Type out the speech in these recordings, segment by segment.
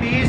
30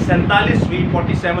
47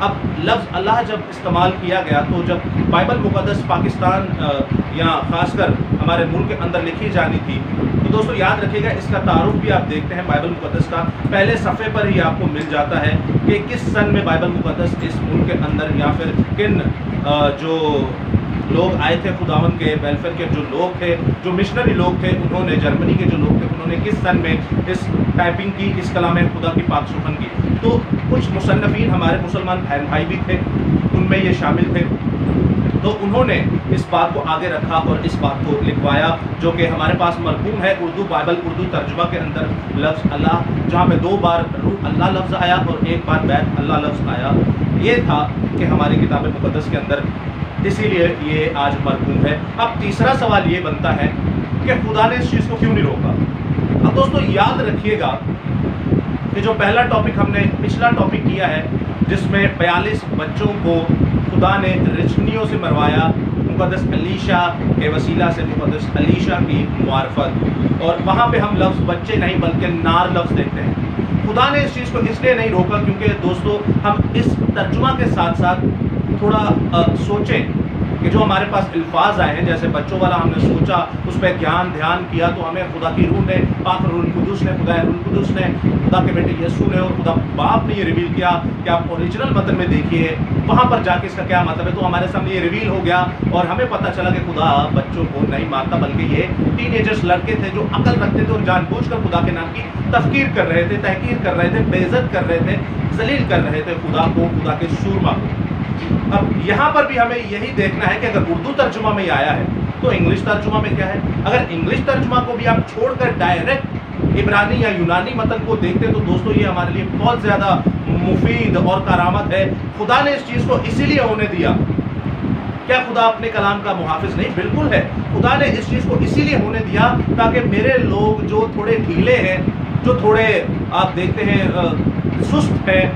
اب لفظ اللہ جب استعمال کیا گیا تو جب بائبل مقدس پاکستان یا خاص کر ہمارے ملک کے اندر لکھی جانی تھی تو دوستو یاد رکھیے گا، اس کا تعارف بھی آپ دیکھتے ہیں بائبل مقدس کا پہلے صفحے پر ہی آپ کو مل جاتا ہے کہ کس سن میں بائبل مقدس اس ملک کے اندر یا پھر کن جو لوگ آئے تھے خداوند کے ویلفیئر کے جو لوگ تھے، جو مشنری لوگ تھے، انہوں نے جرمنی کے جو لوگ تھے انہوں نے کس سن میں اس ٹائپنگ کی، اس کلام خدا کی پاک سخن کی. تو کچھ مصنفین ہمارے مسلمان بہن بھائی بھی تھے، ان میں یہ شامل تھے، تو انہوں نے اس بات کو آگے رکھا اور اس بات کو لکھوایا جو کہ ہمارے پاس مرقوم ہے اردو بائبل اردو ترجمہ کے اندر. لفظ اللہ جہاں پہ 2 بار روح اللہ لفظ آیا اور 1 بار بیت اللہ لفظ آیا، یہ تھا کہ ہماری کتاب مقدس کے اندر، اسی لیے یہ آج مرقوم ہے. اب تیسرا سوال یہ بنتا ہے کہ خدا نے اس چیز کو کیوں نہیں روکا؟ اب دوستو یاد رکھیے گا کہ جو پہلا ٹاپک ہم نے پچھلا ٹاپک کیا ہے جس میں 42 بچوں کو خدا نے رچنیوں سے مروایا، مقدس علیشا کے وسیلہ سے مقدس علیشا کی معرفت، اور وہاں پہ ہم لفظ بچے نہیں بلکہ نار لفظ دیکھتے ہیں. خدا نے اس چیز کو اس لیے نہیں روکا کیونکہ دوستو ہم اس ترجمہ کے ساتھ ساتھ تھوڑا سوچیں کہ جو ہمارے پاس الفاظ آئے ہیں جیسے بچوں والا ہم نے سوچا، اس پہ دھیان کیا تو ہمیں خدا کی روح نے، پاک روح القدس نے، خدا روح القدس نے، خدا کے بیٹے یسوع نے اور خدا باپ نے یہ ریویل کیا کہ آپ اوریجنل متن میں دیکھیے وہاں پر جا کے اس کا کیا مطلب ہے. تو ہمارے سامنے یہ ریویل ہو گیا اور ہمیں پتہ چلا کہ خدا بچوں کو نہیں مارتا بلکہ یہ ٹین ایجرز لڑکے تھے جو عقل رکھتے تھے اور جان بوجھ کر خدا کے نام کی تفکیر کر رہے تھے، تحقیر کر رہے تھے، بے عزت کر رہے تھے، ذلیل کر رہے تھے خدا کو، خدا کے سورما کو. اب یہاں پر بھی ہمیں یہی دیکھنا ہے کہ اگر اردو ترجمہ میں آیا ہے تو انگلش ترجمہ میں کیا ہے. اگر انگلش ترجمہ کو بھی آپ چھوڑ کر ڈائریکٹ عبرانی یا یونانی متن کو دیکھتے تو دوستو یہ ہمارے لیے بہت زیادہ مفید اور کارآمد ہے. خدا نے اس چیز کو اسی لیے ہونے دیا. کیا خدا اپنے کلام کا محافظ نہیں؟ بالکل ہے. خدا نے اس چیز کو اسی لیے ہونے دیا تاکہ میرے لوگ جو تھوڑے ڈھیلے ہیں، جو تھوڑے آپ دیکھتے ہیں سست ہیں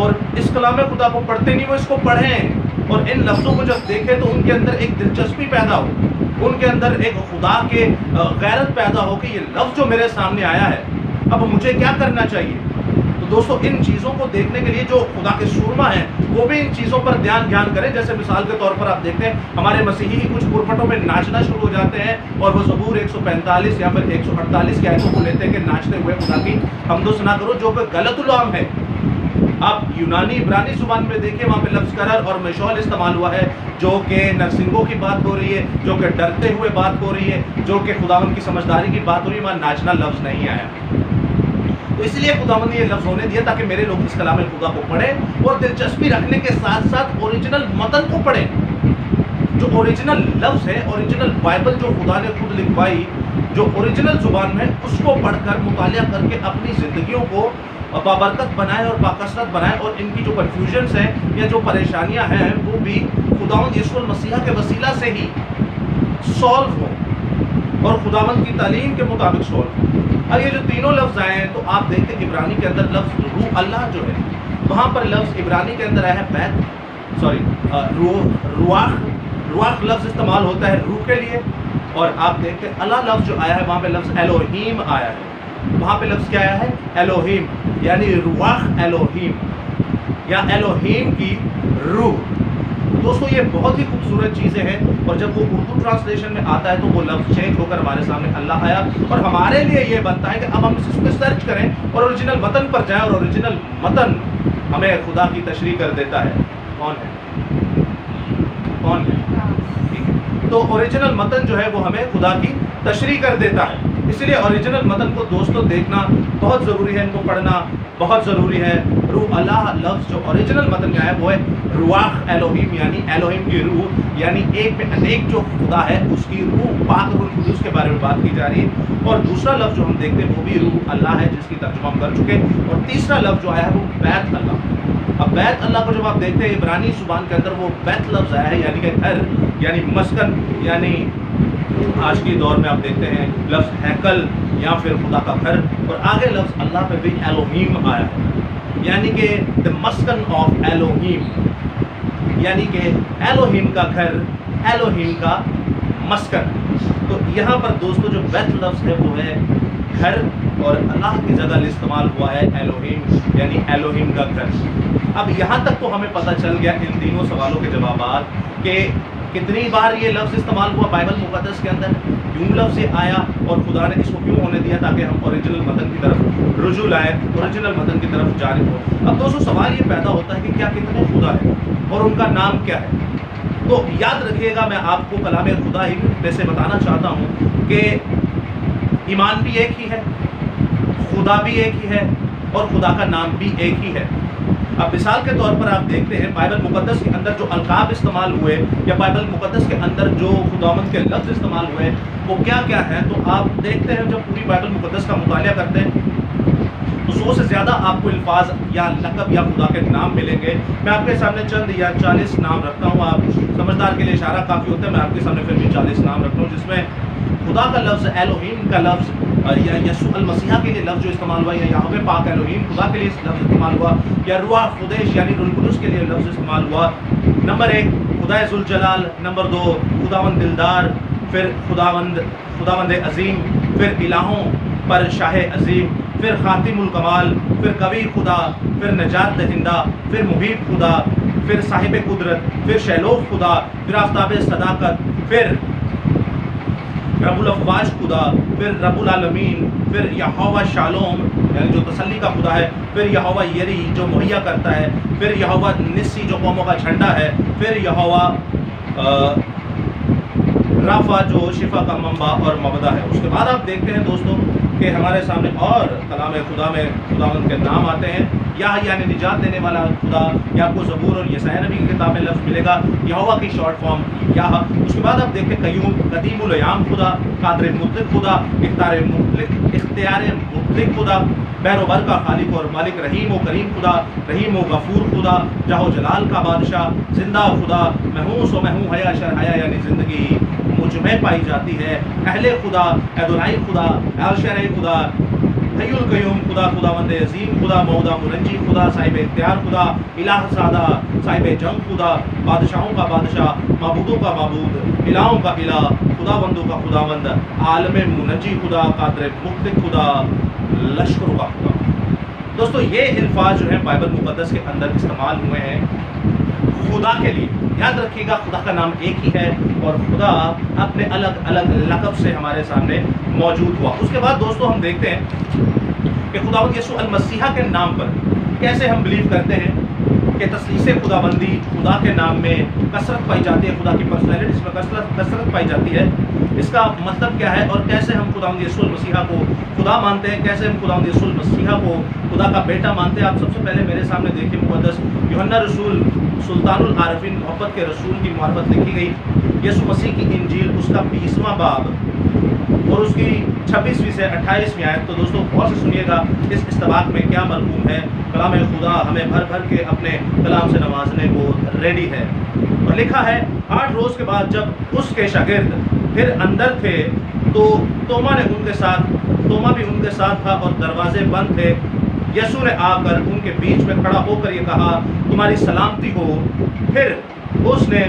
اور اس کلام خدا کو پڑھتے نہیں، وہ اس کو پڑھیں اور ان لفظوں کو جب دیکھیں تو ان کے اندر ایک دلچسپی پیدا ہو، ان کے اندر ایک خدا کے غیرت پیدا ہو کہ یہ لفظ جو میرے سامنے آیا ہے اب مجھے کیا کرنا چاہیے. تو دوستو ان چیزوں کو دیکھنے کے لیے جو خدا کے سورما ہیں وہ بھی ان چیزوں پر دھیان کریں. جیسے مثال کے طور پر آپ دیکھتے ہیں ہمارے مسیحی کچھ پرپٹوں میں ناچنا شروع ہو جاتے ہیں اور وہ زبور 145 یا پھر 148 کی آیتوں کو لیتے ہیں کہ ناچتے ہوئے خدا کی حمد و ثنا کرو، جو کہ غلط العام ہے. آپ یونانی عبرانی زبان میں دیکھیں وہاں پہ لفظ کرر اور مشعول استعمال ہوا ہے جو کہ نرسنگوں کی بات ہو رہی ہے، جو کہ ڈرتے ہوئے بات ہو رہی ہے، جو کہ خداوند کی سمجھداری کی بات ہو رہی ہے. وہاں ناچنا لفظ نہیں آیا. تو اس لیے خداوند نے یہ لفظ ہونے دیا تاکہ میرے لوگ اس کلام خدا کو پڑھیں اور دلچسپی رکھنے کے ساتھ ساتھ اوریجنل متن کو پڑھیں. جو اوریجنل لفظ ہے، اوریجنل بائبل جو خدا نے خود لکھوائی، جو اوریجنل زبان میں، اس کو پڑھ کر مطالعہ کر کے اپنی زندگیوں کو بابرکت بنائے اور باکثرت بنائے اور ان کی جو کنفیوژنس ہیں یا جو پریشانیاں ہیں وہ بھی خداوند یسوع المسیح کے وسیلہ سے ہی سولو ہوں اور خداوند کی تعلیم کے مطابق سولو ہوں. اب یہ جو تینوں لفظ آئے ہیں تو آپ دیکھتے ہیں عبرانی کے اندر لفظ روح اللہ جو ہے وہاں پر لفظ عبرانی کے اندر آیا ہے رواح لفظ استعمال ہوتا ہے روح کے لیے، اور آپ دیکھتے ہیں اللہ لفظ جو آیا ہے وہاں پہ لفظ الوہیم آیا ہے. وہاں پہ لفظ کیا آیا ہے؟ الوہیم، یعنی رواح الوہیم یا الوہیم کی روح. دوستو یہ بہت ہی خوبصورت چیزیں ہیں اور جب وہ اردو ٹرانسلیشن میں آتا ہے تو وہ لفظ چینج ہو کر ہمارے سامنے اللہ آیا اور ہمارے لیے یہ بنتا ہے کہ اب ہم اس پہ سرچ کریں اور اوریجنل متن پر جائیں اور اوریجنل متن ہمیں خدا کی تشریح کر دیتا ہے. کون ہے؟ کون ہے؟ تو اوریجنل متن جو ہے وہ ہمیں خدا کی تشریح کر دیتا ہے. اس لیے اوریجنل متن کو دوستو دیکھنا بہت ضروری ہے، ان کو پڑھنا بہت ضروری ہے. روح اللہ لفظ جو اوریجنل متن میں آیا وہ ہے رواح الوہیم، یعنی الوہیم کی روح، یعنی ایک میں انیک جو خدا ہے اس کی روح، پاک روح القدس کے بارے میں بات کی جا رہی ہے. اور دوسرا لفظ جو ہم دیکھتے ہیں وہ بھی روح اللہ ہے جس کی ترجمہ ہم کر چکے. اور تیسرا لفظ جو آیا ہے وہ بیت اللہ. اب بیت اللہ کو جب آپ دیکھتے ہیں عبرانی زبان کے اندر وہ بیت لفظ آیا ہے یعنی کہ گھر، یعنی مسکن، یعنی آج کی دور میں آپ دیکھتے ہیں لفظ ہیکل یا پھر خدا کا گھر، اور آگے لفظ اللہ پہ بھی الوہیم آیا ہے یعنی کہ the مسکن آف الوہیم، یعنی کہ الوہیم کا گھر، الوہیم کا مسکن. تو یہاں پر دوستو جو بیت لفظ ہے وہ ہے گھر اور اللہ کی جگہ استعمال ہوا ہے الوہیم، یعنی الوہیم کا گھر. اب یہاں تک تو ہمیں پتہ چل گیا ان تینوں سوالوں کے جوابات کہ کتنی بار یہ لفظ استعمال ہوا بائبل مقدس کے اندر، کیوں لفظ یہ آیا اور خدا نے اس کو کیوں ہونے دیا تاکہ ہم اوریجنل متن کی طرف رجوع لائیں، اوریجنل متن کی طرف جانب ہو۔ اب دوستو سوال یہ پیدا ہوتا ہے کہ کیا کتنے خدا ہے اور ان کا نام کیا ہے؟ تو یاد رکھیے گا، میں آپ کو کلام خدا ہی میں سے بتانا چاہتا ہوں کہ ایمان بھی ایک ہی ہے، خدا بھی ایک ہی ہے اور خدا کا نام بھی ایک ہی ہے۔ اب مثال کے طور پر آپ دیکھتے ہیں بائبل مقدس کے اندر جو القاب استعمال ہوئے یا بائبل مقدس کے اندر جو خداوند کے لفظ استعمال ہوئے وہ کیا کیا ہیں، تو آپ دیکھتے ہیں جب پوری بائبل مقدس کا مطالعہ کرتے ہیں تو 100 سے زیادہ آپ کو الفاظ یا لقب یا خدا کے نام ملیں گے۔ میں آپ کے سامنے چند یا 40 نام رکھتا ہوں، آپ سمجھدار کے لیے اشارہ کافی ہوتا ہے، میں آپ کے سامنے پھر بھی 40 نام رکھتا ہوں جس میں خدا کا لفظ، الوہیم کا لفظ یا یسوع المسیح کے لیے لفظ جو استعمال ہوا، یا یہوہ پاک الوہیم خدا کے لیے لفظ استعمال ہوا، یا روح قدس یعنی روح القدس کے لیے لفظ استعمال ہوا۔ نمبر 1 خدا ذوالجلال، نمبر 2 خداوند دلدار، پھر خداوند عظیم، پھر الہوں پر شاہ عظیم، پھر خاتم الکمال، پھر قوی خدا، پھر نجات دہندہ، پھر محیط خدا، پھر صاحب قدرت، پھر شیلوف خدا، پھر آفتاب صداقت، پھر رب الافواج خدا، پھر رب العالمین، پھر یہوہ شالوم یعنی جو تسلی کا خدا ہے، پھر یہوہ یری جو مہیا کرتا ہے، پھر یہوہ نسی جو قوموں کا جھنڈا ہے، پھر یہوہ رافع جو شفا کا منبع اور مبدا ہے۔ اس کے بعد آپ دیکھتے ہیں دوستوں کہ ہمارے سامنے اور کلام خدا میں خداوند کے نام آتے ہیں، یعنی نجات دینے والا خدا، یا آپ کو زبور اور یسعیاء نبی کی کتاب میں لفظ ملے گا یہوہ کی شارٹ فارم یاہ۔ اس کے بعد آپ دیکھتے ہیں قیوم، قدیم الایام خدا، قادر مطلق خدا، اختیار مطلق خدا، بحر و بر کا خالق اور مالک، رحیم و کریم خدا، رحیم و غفور خدا، جاہ و جلال کا بادشاہ، زندہ خدا، محوس و محو حیا شرحیا یعنی زندگی مجھ میں پائی جاتی ہے، اہل خدا، ادونائی خدا، الشرعی خدا، حی القیوم خدا، خداوند عظیم خدا، موعودہ منجی خدا، صاحب اختیار خدا، الہ سادہ، صاحب جنگ خدا، بادشاہوں کا بادشاہ، معبودوں کا معبود، الہوں کا الہ، خداوندوں کا خداوند، عالم منجی خدا، قادر مطلق خدا، لشکروں کا خدا۔ دوستو یہ الفاظ جو ہیں بائبل مقدس کے اندر استعمال ہوئے ہیں خدا کے لیے۔ یاد رکھیے گا خدا کا نام ایک ہی ہے اور خدا اپنے الگ الگ لقب سے ہمارے سامنے موجود ہوا۔ اس کے بعد دوستو ہم دیکھتے ہیں کہ خداوند یسوع المسیح کے نام پر کیسے ہم بلیو کرتے ہیں کہ تثلیث خداوندی، خدا کے نام میں کثرت پائی جاتی ہے، خدا کی پرسنالٹیز میں کثرت پائی جاتی ہے۔ اس کا مطلب کیا ہے اور کیسے ہم خداوند یسوع المسیح کو خدا مانتے ہیں، کیسے ہم خداوند یسوع المسیح کو خدا کا بیٹا مانتے ہیں۔ آپ سب سے پہلے میرے سامنے دیکھیں مقدس یوحنا رسول سلطان العارفین محبت کے رسول کی معرفت لکھی گئی، یسوع مسیح کی انجیل اس کا 20واں باب اور اس کی 26ویں سے 28ویں آیت۔ تو دوستو غور سے سنیے گا اس استباق میں کیا مرغوم ہے۔ کلام خدا ہمیں بھر بھر کے اپنے کلام سے نوازنے کو ریڈی ہے، اور لکھا ہے 8 روز کے بعد جب اس کے شاگرد پھر اندر تھے تو توما بھی ان کے ساتھ تھا اور دروازے بند تھے۔ یسوع نے آ کر ان کے بیچ میں کھڑا ہو کر یہ کہا، تمہاری سلامتی ہو۔ پھر اس نے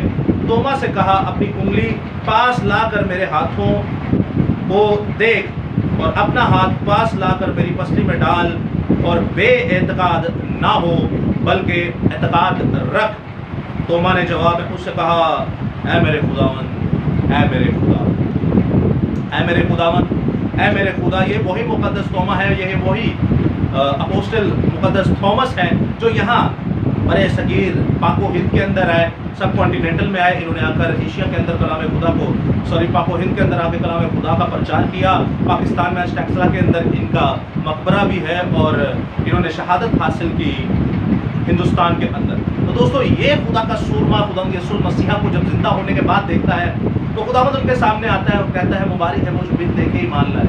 توما سے کہا، اپنی انگلی پاس لا کر میرے ہاتھوں کو دیکھ اور اپنا ہاتھ پاس لا کر میری پسلی میں ڈال، اور بے اعتقاد نہ ہو بلکہ اعتقاد رکھ۔ توما نے جواب میں اس سے کہا، اے میرے خداوند، اے میرے خدا، اے میرے خداوند، اے میرے خدا۔ یہ وہی مقدس توما ہے، یہ وہی اپوسٹل مقدس تھومس ہیں جو یہاں برے صغیر پاک و ہند کے اندر آئے، سب کانٹیننٹل میں آئے۔ انہوں نے آ کر ایشیا کے اندر کلام خدا کو پاک و ہند کے اندر آ کے کلام خدا کا پرچار کیا۔ پاکستان میں آج ٹیکسلا کے اندر ان کا مقبرہ بھی ہے اور انہوں نے شہادت حاصل کی ہندوستان کے اندر۔ تو دوستو یہ خدا کا سورما خداوند یسوع المسیح کو جب زندہ ہونے کے بعد دیکھتا ہے تو خداوند ان کے سامنے آتا ہے اور کہتا ہے، مبارک ہے وہ جو بن دیکھے ہی مان لائے۔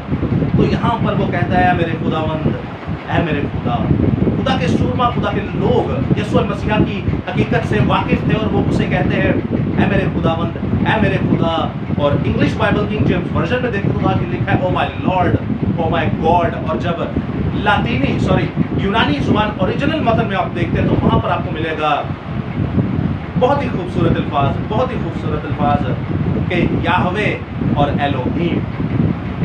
تو یہاں پر وہ کہتا ہے، اے میرے خداوند، اے میرے خدا۔ خدا کے سورما، خدا کے لوگ یسوع المسیح کی حقیقت سے واقف تھے اور وہ اسے کہتے ہیں، اے میرے خداوند، اے میرے خدا۔ اور English Bible king James version میں دیکھیں خدا کی لکھا ہے، او مائی لارڈ، او مائی گاڈ۔ اور جب یونانی زبان اوریجنل متن میں آپ دیکھتے ہیں تو وہاں پر آپ کو ملے گا بہت ہی خوبصورت الفاظ کہ یاہوے اور الوہیم،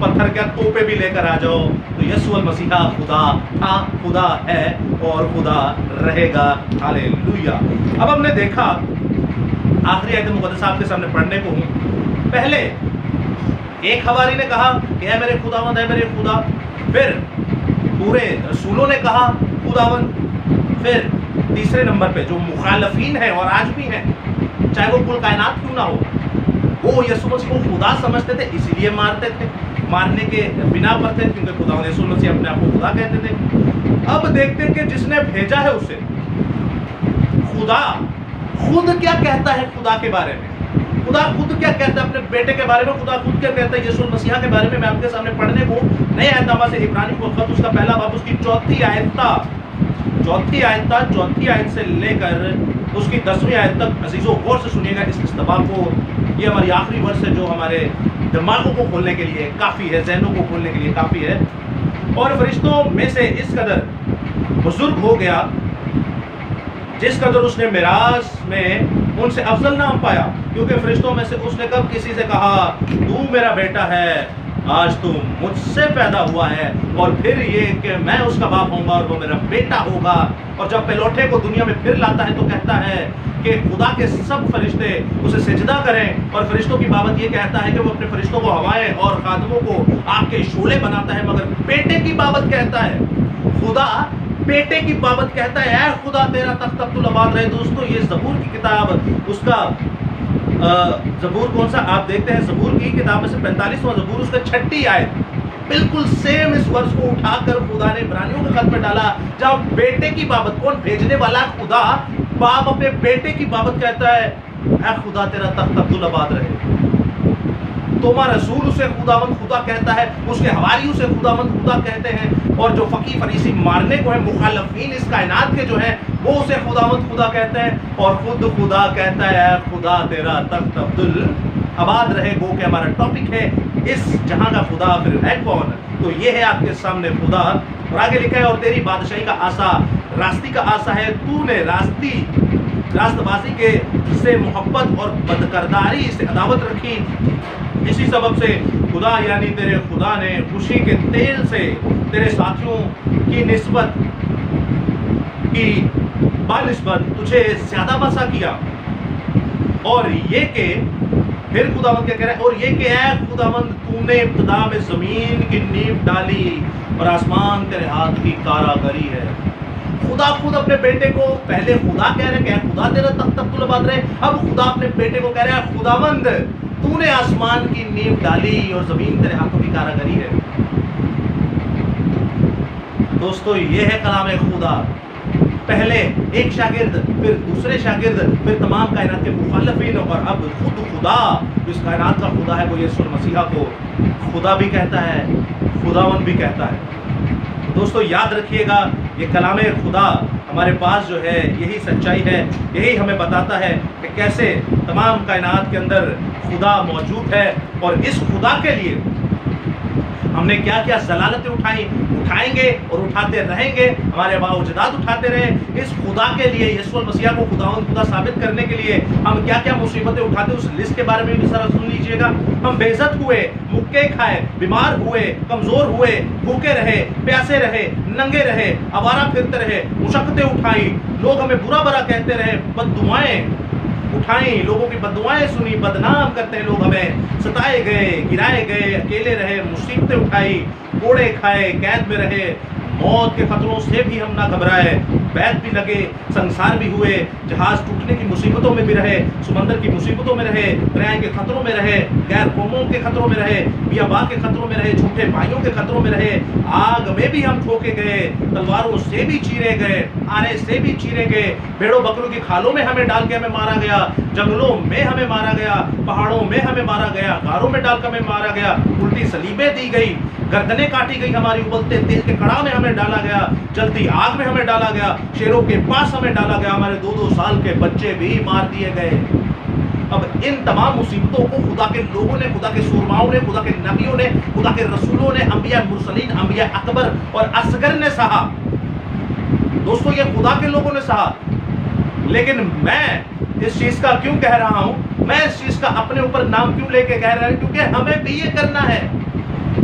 پتھر کیا توپے بھی لے کر آ جاؤ، تو یسوع المسیح خدا تھا، خدا ہے اور خدا رہے گا۔ ہاللیلویہ۔ اب ہم نے دیکھا، آخری آیت مقدسہ آپ کے سامنے پڑھنے کو ہوں۔ پہلے ایک حواری نے کہا کہ اے میرے خداوند، اے میرے خدا، پھر پورے رسولوں نے کہا خداوند، پھر تیسرے نمبر پہ جو مخالفین ہیں اور آج بھی ہیں، چاہے وہ کل کائنات کیوں نہ ہو، وہ یسوع مسیح کو خدا سمجھتے تھے، اسی لیے مارتے تھے، مارنے کے بنا پر تھے، کیونکہ خداوند یسوع مسیح اپنے آپ کو خدا کہتے تھے۔ اب دیکھتے ہیں کہ جس نے بھیجا ہے اسے، خدا خود کیا کہتا ہے خدا کے بارے میں، خدا خود کیا کہتا ہے اپنے بیٹے کے بارے میں، خدا خود کیا کہتا ہے یسوع المسیح کے بارے میں۔ میں آپ کے سامنے پڑھنے کو نئے اعتبار سے عبرانیوں کو خط، اس کا پہلا باب، اس کی چوتھی آیت سے لے کر اس کی 10ویں آیت تک عزیزوں غور سے سنیے گا اس استباح کو۔ یہ ہماری آخری ورس ہے جو ہمارے دماغوں کو کھولنے کے لیے کافی ہے، ذہنوں کو کھولنے کے لیے کافی ہے۔ اور فرشتوں میں سے اس قدر بزرگ ہو گیا جس قدر اس نے میراث میں ان سے افضل نام پایا، کیونکہ فرشتوں میں سے اس نے کب کسی سے کہا تو میرا بیٹا ہے، آج تو مجھ سے پیدا ہوا ہے، اور پھر یہ کہ میں اس کا باپ ہوں گا اور وہ میرا بیٹا ہوگا۔ اور جب پلوٹے کو دنیا میں پھر لاتا ہے تو کہتا ہے کہ خدا کے سب فرشتے اسے سجدہ کریں، اور فرشتوں کی بابت یہ کہتا ہے کہ وہ اپنے فرشتوں کو ہوائیں اور خادموں کو آگ کے شعلے بناتا ہے، مگر بیٹے کی بابت کہتا ہے، خدا بیٹے کی بابت کہتا ہے اے خدا تیرا تخت ابدالآباد رہے۔ دوستو یہ زبور کی کتاب، اس کا زبور کون سا آپ دیکھتے ہیں، زبور کی کتاب میں سے 45واں زبور، اس کا 6 آیت، بالکل سیم اس ورس کو اٹھا کر خدا نے عبرانیوں کے خط میں ڈالا، جہاں بیٹے کی بابت، کون بھیجنے والا خدا، باپ اپنے بیٹے کی بابت کہتا ہے اے خدا تیرا تخت ابدالآباد رہے۔ توما رسول اسے خداوند خدا کہتا ہے، اس کے حواری اسے خداوند خدا کہتے ہیں، اور جو فقی فریسی مارنے کو ہیں، مخالفین اس کائنات کے جو ہیں، وہ اسے خداوند خدا کہتے ہیں، اور خود خدا کہتا ہے اے خدا تیرا تخت ابدالآباد رہے۔ گو کہ ہمارا ٹاپک ہے اس جہاں کا خدا پھر ہے کون؟ تو یہ ہے آپ کے سامنے خدا، اور آگے لکھا ہے اور تیری بادشاہی کا آسا راستی کا آسا ہے، تو نے راست بازی کے سے محبت اور بدکرداری سے عداوت رکھی، اسی سبب سے خدا یعنی تیرے خدا نے خوشی کے تیل سے تیرے ساتھیوں کی نسبت کی بنسبت تجھے زیادہ بسا کیا، اور یہ کہ پھر خداوند کیا کہہ رہا ہے، اور یہ کہ اے خداوند تو نے ابتدا میں زمین کی نیو ڈالی اور آسمان تیرے ہاتھ کی کاراگری ہے۔ خدا خود اپنے بیٹے کو پہلے خدا کہہ رہے کہ اے خدا تیرا تخت ابدالآباد رہے، اب خدا اپنے بیٹے کو کہہ رہا ہے خداوند تو نے آسمان کی نیو ڈالی اور زمین تیرے ہاتھوں کی کاراگری ہے۔ دوستو یہ ہے کلام خدا، پہلے ایک شاگرد، پھر دوسرے شاگرد، پھر تمام کائنات کے مخالفین، اور اب خود خدا اس کائنات کا خدا ہے وہ یسوع المسیح کو خدا بھی کہتا ہے، خداوند بھی کہتا ہے۔ دوستو یاد رکھیے گا یہ کلام خدا ہمارے پاس جو ہے یہی سچائی ہے، یہی ہمیں بتاتا ہے کہ کیسے تمام کائنات کے اندر خدا موجود ہے، اور اس خدا کے لیے ہم نے کیا کیا ضلالتیں اٹھائیں گے اور اٹھاتے رہیں گے، ہمارے آباء و اجداد اٹھاتے رہے۔ اس خدا کے لیے، یسوع المسیح کو خداوند خدا ثابت کرنے کے لیے ہم کیا کیا مصیبتیں اٹھاتے ہیں، اس لسٹ کے بارے میں بھی ذرا سن لیجئے گا۔ ہم بے عزت ہوئے، مکے کھائے، بیمار ہوئے، کمزور ہوئے، بھوکے رہے، پیاسے رہے، ننگے رہے، آوارہ پھرتے رہے، مشقتیں اٹھائیں، لوگ ہمیں برا برا کہتے رہے، بد دعائیں اٹھائیں، لوگوں کی بددعائیں سنی، بدنام کرتے ہیں لوگ ہمیں، ستائے گئے، گرائے گئے، اکیلے رہے، مصیبتیں اٹھائی، کوڑے کھائے، قید میں رہے، موت کے خطروں سے بھی ہم نہ گھبرائے، بیت بھی لگے، سنسار بھی ہوئے، جہاز ٹوٹنے کی مصیبتوں میں بھی رہے، سمندر کی مصیبتوں میں رہے، دریائے کے خطروں میں رہے، غیر قوموں کے خطروں میں رہے، بیاباں کے خطروں میں رہے، جھوٹے بھائیوں کے خطروں میں رہے، آگ میں بھی ہم ٹھوکے گئے، تلواروں سے بھی چیرے گئے، آرے سے بھی چیرے گئے، بھیڑوں بکروں کی کھالوں میں ہمیں ڈال کے ہمیں مارا گیا، جنگلوں میں ہمیں مارا گیا، پہاڑوں میں ہمیں مارا گیا، غاروں میں ڈال کر ہمیں مارا گیا، الٹی سلیبیں دی گئی، گردنیں کاٹی گئی ہماری، ابلتے تیل کے کڑاہ میں ہمیں ڈالا گیا، جلتی آگ میں ہمیں ڈالا گیا، شیروں کے پاس ہمیں ڈالا گیا، ہمارے 2 سال کے بچے بھی مار دیے گئے۔ اب ان تمام مصیبتوں کو خدا کے لوگوں نے، خدا کے سورماؤں نے، خدا کے نبیوں نے، خدا کے رسولوں نے، انبیاء مرسلین، انبیاء اکبر اور اصغر نے سہا۔ دوستو یہ خدا کے لوگوں نے سہا، لیکن میں اس چیز کا کیوں کہہ رہا ہوں؟ میں اس چیز کا اپنے اوپر نام کیوں لے کے کہہ رہا ہوں؟ کیونکہ ہمیں بھی یہ کرنا ہے.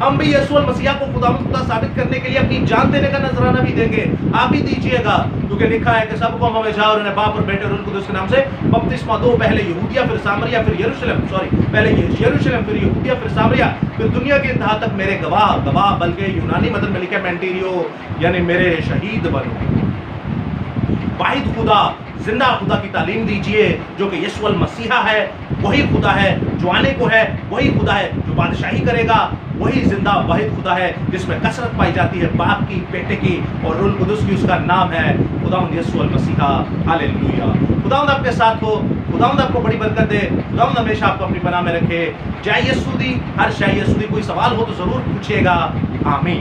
ہم بھی یسوع المسیح کو خدا ثابت کرنے کے لیے اپنی جان دینے کا نذرانہ بھی دیں گے. آپ بھی دیجیے گا، کیونکہ لکھا ہے کہ سب کو ہمیں جاؤ اور انہیں باپ اور بیٹے اور روح القدس کے نام سے بپتسمہ دو، پہلے یہودیہ پھر سامریا پھر پہلے یروشلم پھر یہودیہ پھر سامریا پھر دنیا کے انتہا تک میرے گواہ بلکہ یونانی متن میں لکھا ہے مینٹیریو، یعنی میرے شہید بنو. واحد خدا، زندہ خدا کی تعلیم دیجیے جو کہ یسوع المسیح ہے. وہی خدا ہے جو آنے کو ہے، وہی خدا ہے جو بادشاہی کرے گا، وہی زندہ واحد خدا ہے جس میں کثرت پائی جاتی ہے باپ کی، بیٹے کی اور روح القدس کی. اس کا نام ہے خداوند یسوع المسیح. ہاللیلویہ. خداوند آپ کے ساتھ ہو، خداوند آپ کو بڑی برکت دے، خداوند ہمیشہ آپ کو اپنی پناہ میں رکھے. جے یسوع دی، ہر شے یسوع دی. کوئی سوال ہو تو ضرور پوچھیے گا. آمین.